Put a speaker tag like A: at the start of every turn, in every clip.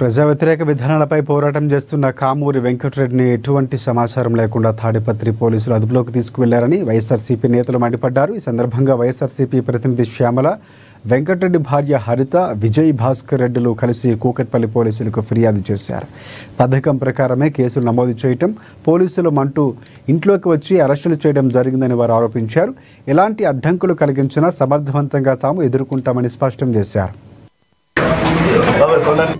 A: ప్రజా వ్యతిరేక విధానాలపై పోరాటం చేస్తున్న కామూరి వెంకటరెడ్డిని ఎటువంటి సమాచారం లేకుండా తాడిపత్రి పోలీసులు అదుపులోకి తీసుకువెళ్లారని వైఎస్ఆర్సీపీ నేతలు మండిపడ్డారు. ఈ సందర్భంగా వైఎస్ఆర్సీపీ ప్రతినిధి శ్యామల, వెంకటరెడ్డి భార్య హరిత, విజయ్ భాస్కర్ రెడ్డిలు కలిసి కూకట్పల్లి పోలీసులకు ఫిర్యాదు చేశారు. పథకం ప్రకారమే కేసులు నమోదు చేయటం, పోలీసులు మంటూ ఇంట్లోకి వచ్చి అరెస్టులు చేయడం జరిగిందని వారు ఆరోపించారు. ఎలాంటి అడ్డంకులు కలిగించినా సమర్థవంతంగా తాము ఎదుర్కొంటామని స్పష్టం చేశారు.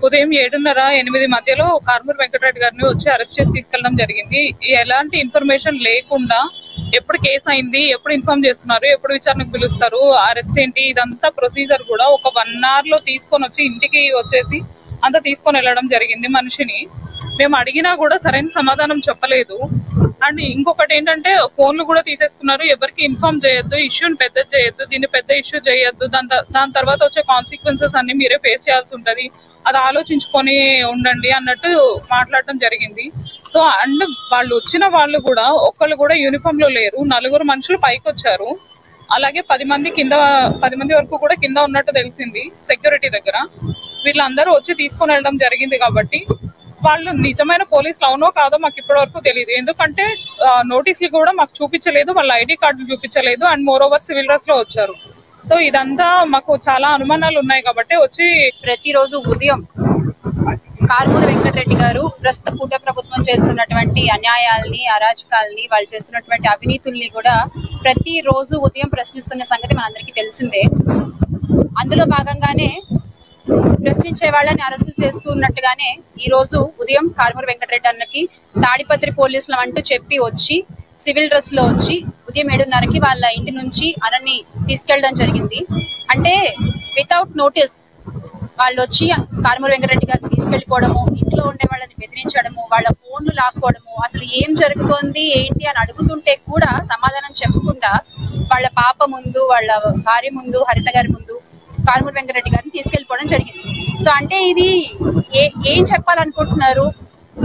B: ఉదయం 7:30-8 మధ్యలో కారుమూరి వెంకటరెడ్డి గారిని వచ్చి అరెస్ట్ చేసి తీసుకెళ్లడం జరిగింది. ఎలాంటి ఇన్ఫర్మేషన్ లేకుండా ఎప్పుడు కేసు అయింది, ఎప్పుడు ఇన్ఫార్మ్ చేస్తున్నారు, ఎప్పుడు విచారణకు పిలుస్తారు, అరెస్ట్ ఏంటి, ఇదంతా ప్రొసీజర్ కూడా ఒక 1 hour లో తీసుకొని వచ్చి ఇంటికి వచ్చేసి అంతా తీసుకొని వెళ్ళడం జరిగింది. మనిషిని మేము అడిగినా కూడా సరైన సమాధానం చెప్పలేదు. అండ్ ఇంకొకటి ఏంటంటే ఫోన్లు కూడా తీసేసుకున్నారు. ఎవరికి ఇన్ఫార్మ్ చేయొద్దు, ఇష్యూని పెద్ద చేయొద్దు, దీన్ని పెద్ద ఇష్యూ చేయొద్దు, దాని తర్వాత వచ్చే కాన్సిక్వెన్సెస్ అన్ని మీరే ఫేస్ చేయాల్సి ఉంటది, అది ఆలోచించుకొని ఉండండి అన్నట్టు మాట్లాడటం జరిగింది. సో అండ్ వాళ్ళు వచ్చిన వాళ్ళు కూడా ఒక్కళ్ళు కూడా యూనిఫామ్ లో లేరు. 4 మనుషులు పైకి వచ్చారు. అలాగే 10 మంది వరకు కూడా కింద ఉన్నట్టు తెలిసింది సెక్యూరిటీ దగ్గర. వీళ్ళందరూ వచ్చి తీసుకొని వెళ్ళడం జరిగింది. కాబట్టి వాళ్ళు నిజమైన పోలీసులు అవునో కాదో మాకు ఇప్పటి వరకు తెలియదు. ఎందుకంటే నోటీసులు కూడా మాకు చూపించలేదు, వాళ్ళ ఐడి కార్డులు చూపించలేదు. And more over civil dress లో వచ్చారు. సో ఇదంతా మాకు చాలా అనుమానాలు ఉన్నాయి. కాబట్టి వచ్చి
C: ప్రతిరోజు ఉదయం కారుమూరి వెంకటరెడ్డి గారు ప్రస్తుత కూట ప్రభుత్వం చేస్తున్నటువంటి అన్యాయాల్ని, అరాచకాల్ని, వాళ్ళు చేస్తున్నటువంటి అవినీతుల్ని కూడా ప్రతిరోజు ఉదయం ప్రశ్నిస్తున్న సంగతి మనందరికీ తెలిసిందే. అందులో భాగంగానే ప్రశ్నించే వాళ్ళని అరెస్టులు చేస్తున్నట్టుగానే ఈ రోజు ఉదయం కారుమూరి వెంకటరెడ్డి అన్నకి తాడిపత్రి పోలీసులు అంటూ చెప్పి వచ్చి సివిల్ డ్రెస్ లో వచ్చి ఉదయం 7:30కి వాళ్ళ ఇంటి నుంచి అన్నని తీసుకెళ్ళడం జరిగింది. అంటే వితౌట్ నోటీస్ వాళ్ళు వచ్చి కారుమూరి వెంకటరెడ్డి గారిని తీసుకెళ్లిపోవడము, ఇంట్లో ఉండే వాళ్ళని బెదిరించడము, వాళ్ళ ఫోన్లు లాక్కోవడము, అసలు ఏం జరుగుతోంది ఏంటి అని అడుగుతుంటే కూడా సమాధానం చెప్పకుండా వాళ్ళ పాప ముందు, వాళ్ళ భార్య ముందు, హరిత గారి ముందు కారుమూరి వెంకటరెడ్డి గారిని తీసుకెళ్లిపోవడం జరిగింది. సో అంటే ఇది ఏం చెప్పాలనుకుంటున్నారు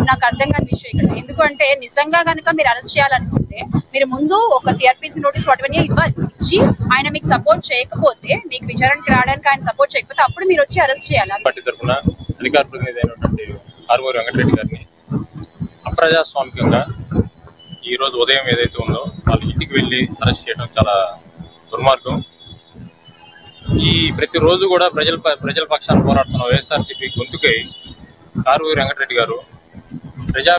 C: నాకు అర్థం కాని విషయం ఇక్కడ. ఎందుకంటే నిజంగా కనుక మీరు అరెస్ట్ చేయాలనుకుంటే మీరు ముందు ఒక సిఆర్పిసి నోటీస్ వాటివన్నీ ఇచ్చి ఆయన మీకు సపోర్ట్ చేయకపోతే, మీకు విచారణకి రావడానికి ఆయన సపోర్ట్ చేయకపోతే అప్పుడు మీరు వచ్చి అరెస్ట్ చేయాలి.
D: పార్టీ తరఫున అధికార ప్రతినిధి అయినటువంటి కారుమూరి వెంకటరెడ్డి గారిని అప్రజాస్వామికంగా ఈ రోజు ఉదయం ఏదైతే ఉందో వాళ్ళ ఇంటికి వెళ్ళి అరెస్ట్ చేయడం చాలా దుర్మార్గం. ఈ ప్రతిరోజు కూడా ప్రజల పక్షాన పోరాడుతున్న వైఎస్ఆర్సీపీ గొంతుకై కారుమూరి వెంకటరెడ్డి గారు